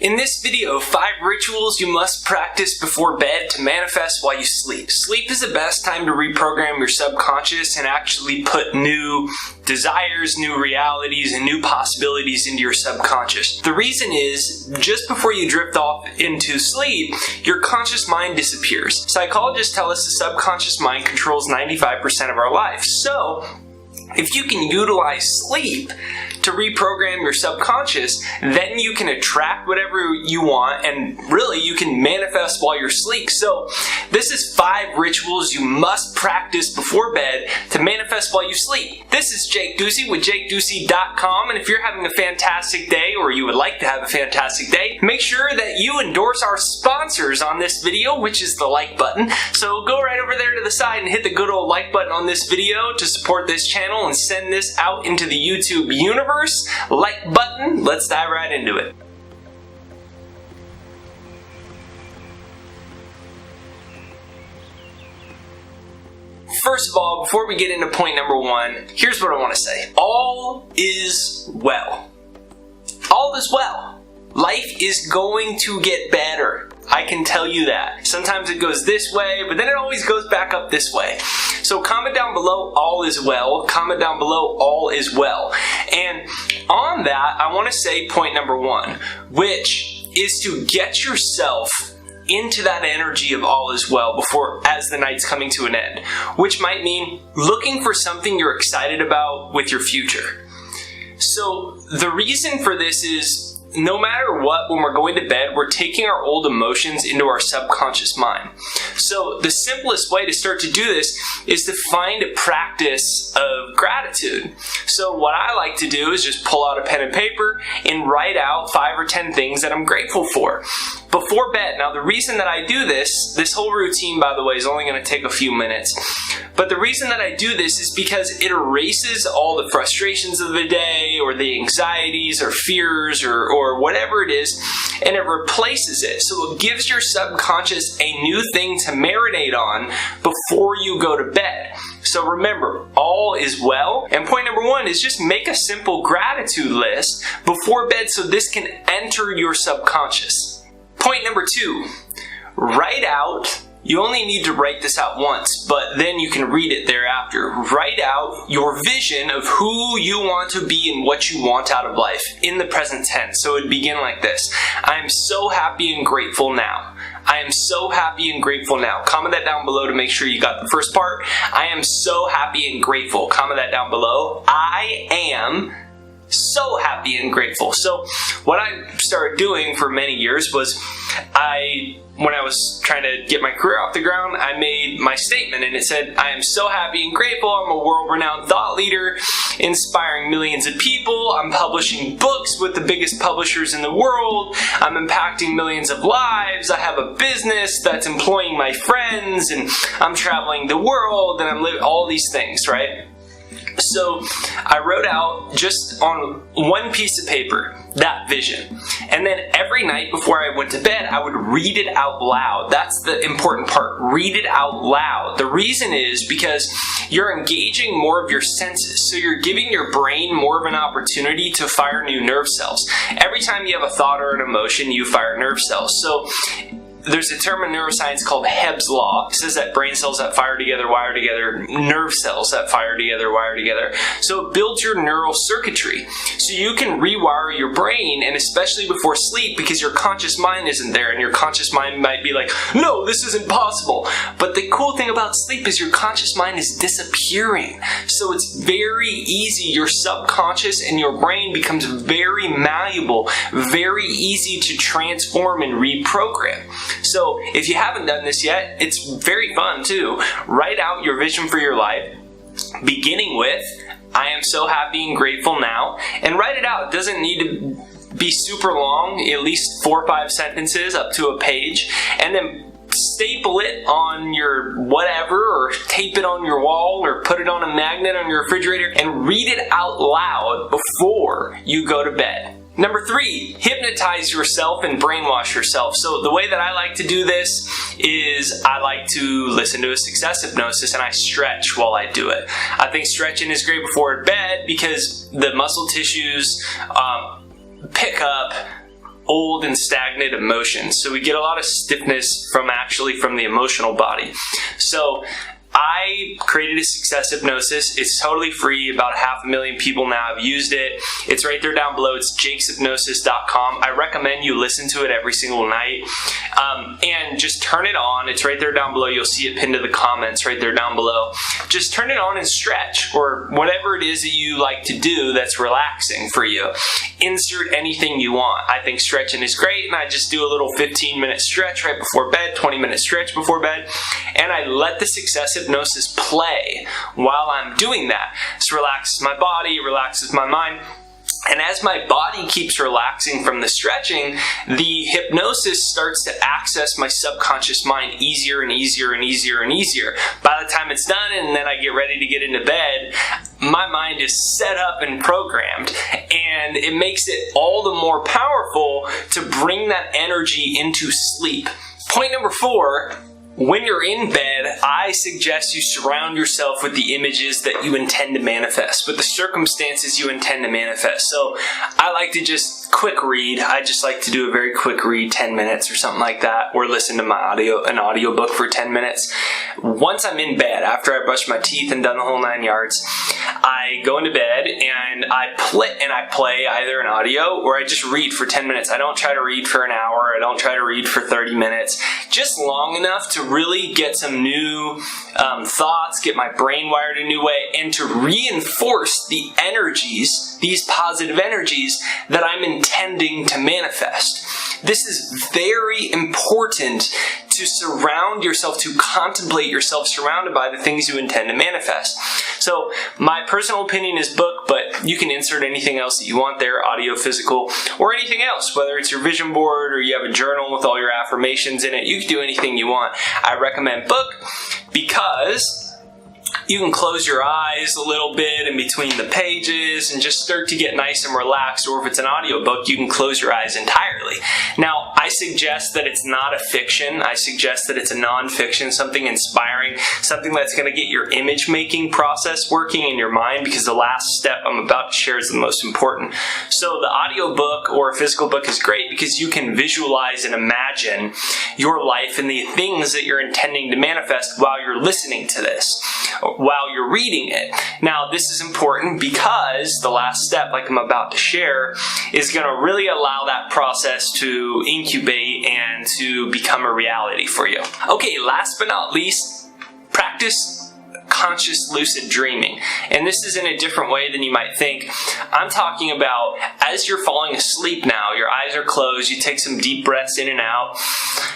In this video, 5 rituals you must practice before bed to manifest while you sleep. Sleep is the best time to reprogram your subconscious and actually put new desires, new realities, and new possibilities into your subconscious. The reason is, just before you drift off into sleep, your conscious mind disappears. Psychologists tell us the subconscious mind controls 95% of our life. So, if you can utilize sleep to reprogram your subconscious, then you can attract whatever you want, and really you can manifest while you're asleep. So this is 5 rituals you must practice before bed to manifest while you sleep. This is Jake Ducey with JakeDucey.com, and if you're having a fantastic day, or you would like to have a fantastic day, make sure that you endorse our sponsors on this video, which is the like button. So go right over there to the side and hit the good old like button on this video to support this channel and send this out into the YouTube universe. Like button, let's dive right into it. First of all, before we get into point number 1, here's what I want to say. All is well. All is well. Life is going to get better. I can tell you that. Sometimes it goes this way, but then it always goes back up this way. So comment down below, all is well. Comment down below, all is well. And on that, I want to say point number 1, which is to get yourself into that energy of all is well as the night's coming to an end, which might mean looking for something you're excited about with your future. So the reason for this is, no matter what, when we're going to bed, we're taking our old emotions into our subconscious mind. So the simplest way to start to do this is to find a practice of gratitude. So what I like to do is just pull out a pen and paper and write out 5 or 10 things that I'm grateful for before bed. Now the reason that I do this whole routine, by the way, is only going to take a few minutes. But the reason that I do this is because it erases all the frustrations of the day, or the anxieties or fears or whatever it is, and it replaces it. So it gives your subconscious a new thing to marinate on before you go to bed. So remember, all is well. And point number 1 is just make a simple gratitude list before bed so this can enter your subconscious. Point number 2, write out. You only need to write this out once, but then you can read it thereafter. Write out your vision of who you want to be and what you want out of life in the present tense. So it would begin like this. I am so happy and grateful now. I am so happy and grateful now. Comment that down below to make sure you got the first part. I am so happy and grateful. Comment that down below. I am so happy and grateful. So what I started doing for many years was when I was trying to get my career off the ground, I made my statement, and it said, I am so happy and grateful. I'm a world-renowned thought leader, inspiring millions of people. I'm publishing books with the biggest publishers in the world. I'm impacting millions of lives. I have a business that's employing my friends, and I'm traveling the world, and I'm living all these things, right? So I wrote out just on one piece of paper that vision, and then every night before I went to bed I would read it out loud. That's the important part. Read it out loud. The reason is because you're engaging more of your senses, so you're giving your brain more of an opportunity to fire new nerve cells. Every time you have a thought or an emotion, you fire nerve cells. So there's a term in neuroscience called Hebb's Law. It says that brain cells that fire together wire together, nerve cells that fire together wire together. So it builds your neural circuitry. So you can rewire your brain, and especially before sleep, because your conscious mind isn't there, and your conscious mind might be like, no, this isn't possible. But the cool thing about sleep is your conscious mind is disappearing. So it's very easy. Your subconscious and your brain becomes very malleable, very easy to transform and reprogram. So if you haven't done this yet, it's very fun too. Write out your vision for your life, beginning with, I am so happy and grateful now, and write it out. It doesn't need to be super long, at least 4 or 5 sentences up to a page, and then staple it on your whatever, or tape it on your wall, or put it on a magnet on your refrigerator, and read it out loud before you go to bed. Number 3, hypnotize yourself and brainwash yourself. So the way that I like to do this is I like to listen to a success hypnosis, and I stretch while I do it. I think stretching is great before bed because the muscle tissues pick up old and stagnant emotions. So we get a lot of stiffness from the emotional body. So I created a success hypnosis. It's totally free. About 500,000 people now have used it. It's right there down below. It's jakeshypnosis.com. I recommend you listen to it every single night. And just turn it on. It's right there down below. You'll see it pinned to the comments right there down below. Just turn it on and stretch, or whatever it is that you like to do that's relaxing for you. Insert anything you want. I think stretching is great, and I just do a little 15-minute stretch right before bed, 20-minute stretch before bed, and I let the success hypnosis play while I'm doing that. This relaxes my body, it relaxes my mind. And as my body keeps relaxing from the stretching, the hypnosis starts to access my subconscious mind easier and easier and easier and easier. By the time it's done and then I get ready to get into bed, my mind is set up and programmed, and it makes it all the more powerful to bring that energy into sleep. Point number 4. When you're in bed, I suggest you surround yourself with the images that you intend to manifest, with the circumstances you intend to manifest. So I like to just quick read. I just like to do a very quick read, 10 minutes or something like that, or listen to an audiobook for 10 minutes. Once I'm in bed, after I brush my teeth and done the whole 9 yards, I go into bed and I play either an audio or I just read for 10 minutes. I don't try to read for an hour. I don't try to read for 30 minutes. Just long enough to really get some new thoughts, get my brain wired a new way, and to reinforce the energies, these positive energies that I'm intending to manifest. This is very important to surround yourself, to contemplate yourself surrounded by the things you intend to manifest. So my personal opinion is book, but you can insert anything else that you want there, audio, physical, or anything else, whether it's your vision board or you have a journal with all your affirmations in it. You can do anything you want. I recommend book because you can close your eyes a little bit in between the pages and just start to get nice and relaxed. Or if it's an audiobook, you can close your eyes entirely. Now, I suggest that it's not a fiction. I suggest that it's a non-fiction, something inspiring, something that's going to get your image-making process working in your mind, because the last step I'm about to share is the most important. So the audiobook or a physical book is great because you can visualize and imagine your life and the things that you're intending to manifest while you're listening to this, while you're reading it. Now, this is important because the last step, like I'm about to share, is going to really allow that process to incubate and to become a reality for you. Okay, last but not least, practice conscious lucid dreaming. And this is in a different way than you might think. I'm talking about as you're falling asleep now, your eyes are closed, you take some deep breaths in and out,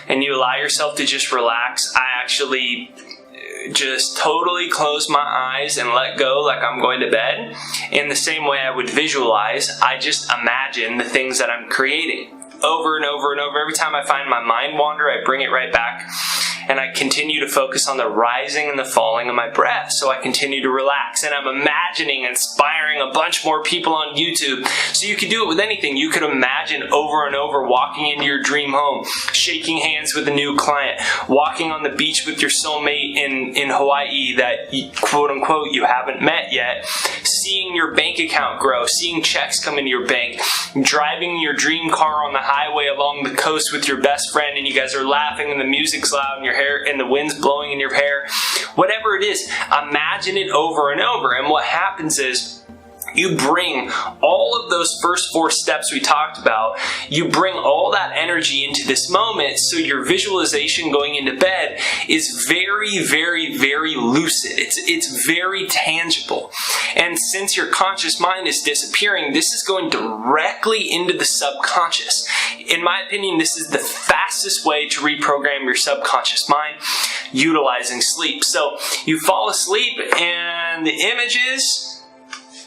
and you allow yourself to just relax. I actually just totally close my eyes and let go like I'm going to bed. In the same way I would visualize, I just imagine the things that I'm creating. Over and over and over. Every time I find my mind wander, I bring it right back. And I continue to focus on the rising and the falling of my breath. So I continue to relax. And I'm imagining inspiring a bunch more people on YouTube. So you could do it with anything. You could imagine over and over walking into your dream home, shaking hands with a new client, walking on the beach with your soulmate in Hawaii that, quote unquote, you haven't met yet, seeing your bank account grow, seeing checks come into your bank, driving your dream car on the highway along the coast with your best friend, and you guys are laughing and the music's loud and your hair and the wind's blowing in your hair. Whatever it is, imagine it over and over. And what happens is you bring all of those first 4 steps we talked about, you bring all that energy into this moment, so your visualization going into bed is very, very, very lucid. It's very tangible. And since your conscious mind is disappearing, this is going directly into the subconscious. In my opinion, this is the fastest way to reprogram your subconscious mind, utilizing sleep. So you fall asleep and the images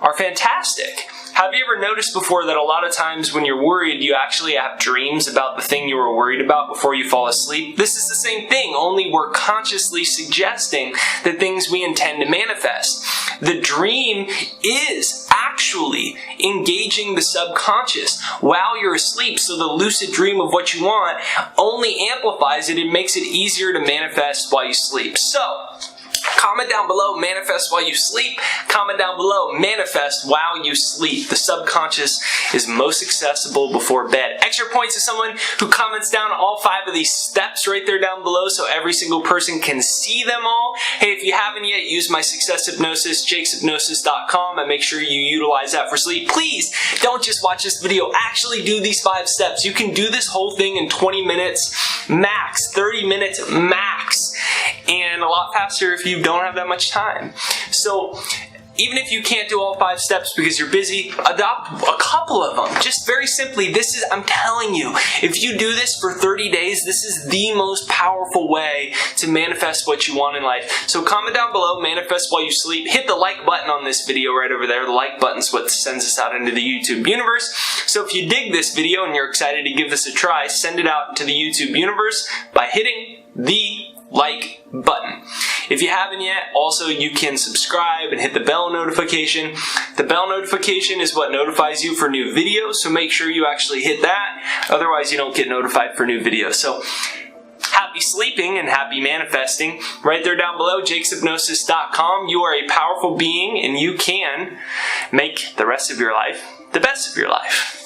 are fantastic. Have you ever noticed before that a lot of times when you're worried, you actually have dreams about the thing you were worried about before you fall asleep? This is the same thing, only we're consciously suggesting the things we intend to manifest. The dream is actually engaging the subconscious while you're asleep, so the lucid dream of what you want only amplifies it and makes it easier to manifest while you sleep. So, Comment down below, manifest while you sleep. Comment down below, manifest while you sleep. The subconscious is most accessible before bed. Extra points to someone who comments down all 5 of these steps right there down below so every single person can see them all. Hey, if you haven't yet, use my success hypnosis, jakeshypnosis.com, and make sure you utilize that for sleep. Please don't just watch this video. Actually do these 5 steps. You can do this whole thing in 20 minutes max, 30 minutes max, and a lot faster if you don't have that much time. So even if you can't do all 5 steps because you're busy, adopt a couple of them. Just very simply, I'm telling you, if you do this for 30 days, this is the most powerful way to manifest what you want in life. So comment down below, manifest while you sleep. Hit the like button on this video right over there. The like button's what sends us out into the YouTube universe. So if you dig this video and you're excited to give this a try, send it out into the YouTube universe by hitting the like button. If you haven't yet, also you can subscribe and hit the bell notification. The bell notification is what notifies you for new videos, so make sure you actually hit that. Otherwise, you don't get notified for new videos. So happy sleeping and happy manifesting. Right there down below, jakeshypnosis.com. You are a powerful being and you can make the rest of your life the best of your life.